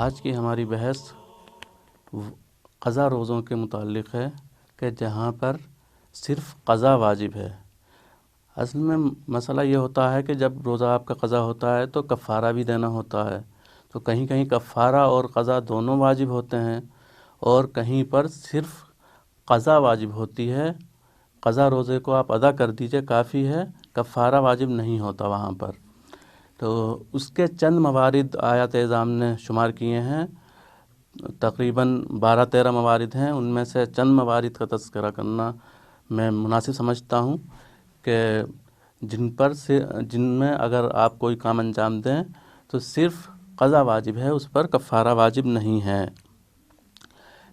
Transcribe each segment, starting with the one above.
آج کی ہماری بحث قضا روزوں کے متعلق ہے کہ جہاں پر صرف قضا واجب ہے۔ اصل میں مسئلہ یہ ہوتا ہے کہ جب روزہ آپ کا قضا ہوتا ہے تو کفارہ بھی دینا ہوتا ہے، تو کہیں کہیں کفارہ اور قضا دونوں واجب ہوتے ہیں، اور کہیں پر صرف قضا واجب ہوتی ہے۔ قضا روزے کو آپ ادا کر دیجئے کافی ہے، کفارہ واجب نہیں ہوتا وہاں پر۔ تو اس کے چند موارد آیات اعظام نے شمار کیے ہیں، تقریباً 12-13 موارد ہیں، ان میں سے چند موارد کا تذکرہ کرنا میں مناسب سمجھتا ہوں کہ جن میں اگر آپ کوئی کام انجام دیں تو صرف قضا واجب ہے، اس پر کفارہ واجب نہیں ہے۔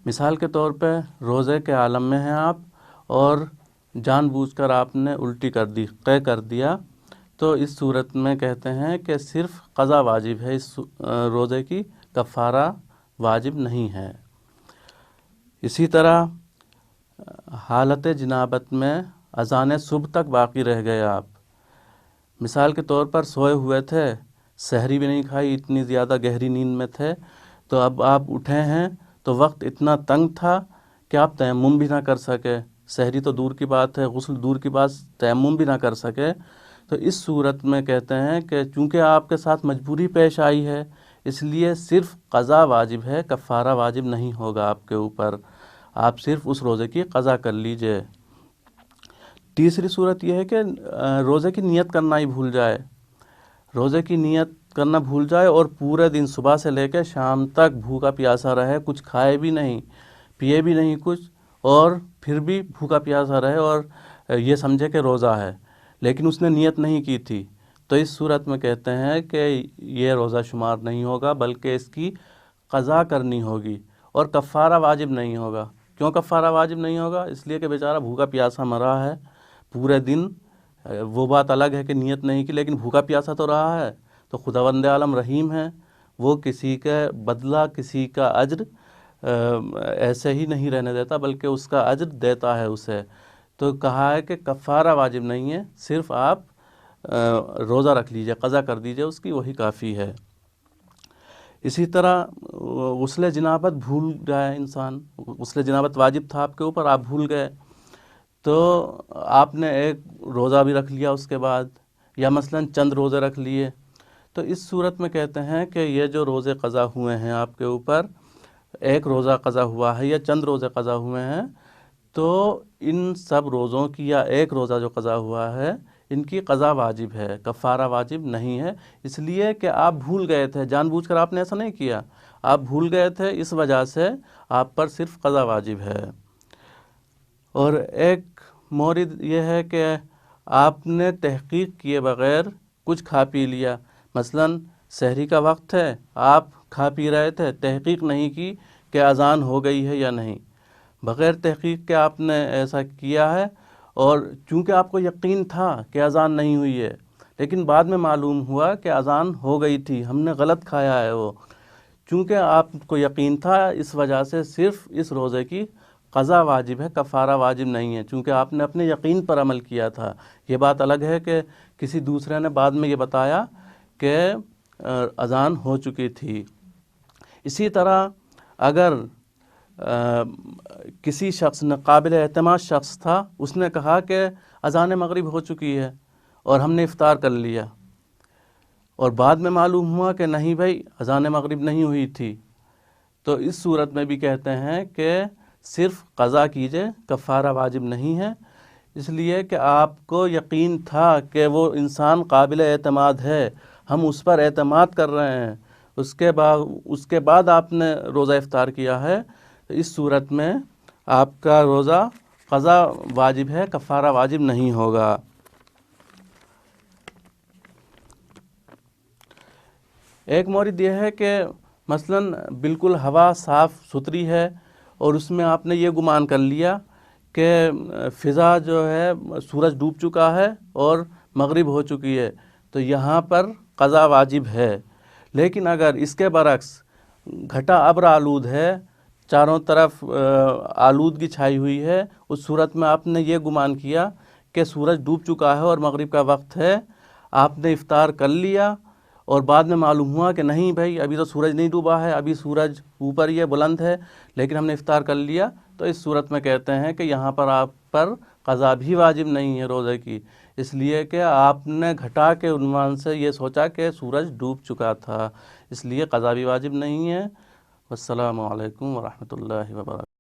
مثال کے طور پہ روزے کے عالم میں ہیں آپ اور جان بوجھ کر آپ نے الٹی کر دی، قے کر دیا، تو اس صورت میں کہتے ہیں کہ صرف قضا واجب ہے، اس روزے کی کفارہ واجب نہیں ہے۔ اسی طرح حالت جنابت میں اذان صبح تک باقی رہ گئے آپ، مثال کے طور پر سوئے ہوئے تھے، سحری بھی نہیں کھائی، اتنی زیادہ گہری نیند میں تھے، تو اب آپ اٹھے ہیں تو وقت اتنا تنگ تھا کہ آپ تیمم بھی نہ کر سکے، سحری تو دور کی بات ہے، غسل دور کی بات، تیمم بھی نہ کر سکے، تو اس صورت میں کہتے ہیں کہ چونکہ آپ کے ساتھ مجبوری پیش آئی ہے، اس لیے صرف قضا واجب ہے، کفارہ واجب نہیں ہوگا آپ کے اوپر، آپ صرف اس روزے کی قضا کر لیجئے۔ تیسری صورت یہ ہے کہ روزے کی نیت کرنا ہی بھول جائے، روزے کی نیت کرنا بھول جائے اور پورے دن صبح سے لے کے شام تک بھوکا پیاسا رہے، کچھ کھائے بھی نہیں، پیے بھی نہیں کچھ، اور پھر بھی بھوکا پیاسا رہے اور یہ سمجھے کہ روزہ ہے، لیکن اس نے نیت نہیں کی تھی، تو اس صورت میں کہتے ہیں کہ یہ روزہ شمار نہیں ہوگا، بلکہ اس کی قضا کرنی ہوگی اور کفارہ واجب نہیں ہوگا۔ کیوں کفارہ واجب نہیں ہوگا؟ اس لیے کہ بیچارہ بھوکا پیاسا مرا ہے پورے دن، وہ بات الگ ہے کہ نیت نہیں کی، لیکن بھوکا پیاسا تو رہا ہے، تو خداوند عالم رحیم ہے، وہ کسی کا بدلہ، کسی کا اجر ایسے ہی نہیں رہنے دیتا، بلکہ اس کا اجر دیتا ہے اسے، تو کہا ہے کہ کفارہ واجب نہیں ہے، صرف آپ روزہ رکھ لیجئے، قضا کر دیجئے اس کی، وہی کافی ہے۔ اسی طرح غسل جنابت بھول جائے انسان، غسل جنابت واجب تھا آپ کے اوپر، آپ بھول گئے، تو آپ نے ایک روزہ بھی رکھ لیا اس کے بعد، یا مثلاً چند روزے رکھ لیے، تو اس صورت میں کہتے ہیں کہ یہ جو روزے قضا ہوئے ہیں آپ کے اوپر، ایک روزہ قضا ہوا ہے یا چند روزے قضا ہوئے ہیں، تو ان سب روزوں کی یا ایک روزہ جو قضا ہوا ہے، ان کی قضا واجب ہے، کفارہ واجب نہیں ہے، اس لیے کہ آپ بھول گئے تھے، جان بوجھ کر آپ نے ایسا نہیں کیا، آپ بھول گئے تھے، اس وجہ سے آپ پر صرف قضا واجب ہے۔ اور ایک مورد یہ ہے کہ آپ نے تحقیق کیے بغیر کچھ کھا پی لیا، مثلاً سحری کا وقت ہے، آپ کھا پی رہے تھے، تحقیق نہیں کی کہ اذان ہو گئی ہے یا نہیں، بغیر تحقیق کے آپ نے ایسا کیا ہے، اور چونکہ آپ کو یقین تھا کہ اذان نہیں ہوئی ہے، لیکن بعد میں معلوم ہوا کہ اذان ہو گئی تھی، ہم نے غلط کھایا ہے وہ، چونکہ آپ کو یقین تھا، اس وجہ سے صرف اس روزے کی قضا واجب ہے، کفارہ واجب نہیں ہے، چونکہ آپ نے اپنے یقین پر عمل کیا تھا۔ یہ بات الگ ہے کہ کسی دوسرے نے بعد میں یہ بتایا کہ اذان ہو چکی تھی۔ اسی طرح اگر کسی شخص نے، قابل اعتماد شخص تھا، اس نے کہا کہ اذان مغرب ہو چکی ہے اور ہم نے افطار کر لیا، اور بعد میں معلوم ہوا کہ نہیں بھائی اذان مغرب نہیں ہوئی تھی، تو اس صورت میں بھی کہتے ہیں کہ صرف قضا کیجئے، کفارہ واجب نہیں ہے، اس لیے کہ آپ کو یقین تھا کہ وہ انسان قابل اعتماد ہے، ہم اس پر اعتماد کر رہے ہیں، اس کے بعد آپ نے روزہ افطار کیا ہے، تو اس صورت میں آپ کا روزہ قضا واجب ہے، کفارہ واجب نہیں ہوگا۔ ایک مورد یہ ہے کہ مثلاً بالکل ہوا صاف ستھری ہے اور اس میں آپ نے یہ گمان کر لیا کہ فضا جو ہے سورج ڈوب چکا ہے اور مغرب ہو چکی ہے، تو یہاں پر قضا واجب ہے۔ لیکن اگر اس کے برعکس گھٹا ابر آلود ہے، چاروں طرف آلودگی چھائی ہوئی ہے، اس صورت میں آپ نے یہ گمان کیا کہ سورج ڈوب چکا ہے اور مغرب کا وقت ہے، آپ نے افطار کر لیا اور بعد میں معلوم ہوا کہ نہیں بھائی ابھی تو سورج نہیں ڈوبا ہے، ابھی سورج اوپر ہی ہے، بلند ہے، لیکن ہم نے افطار کر لیا، تو اس صورت میں کہتے ہیں کہ یہاں پر آپ پر قضا بھی واجب نہیں ہے روزے کی، اس لیے کہ آپ نے گھٹا کے عنوان سے یہ سوچا کہ سورج ڈوب چکا تھا، اس لیے قضا بھی واجب نہیں ہے۔ والسلام علیکم ورحمۃ اللہ وبرکاتہ۔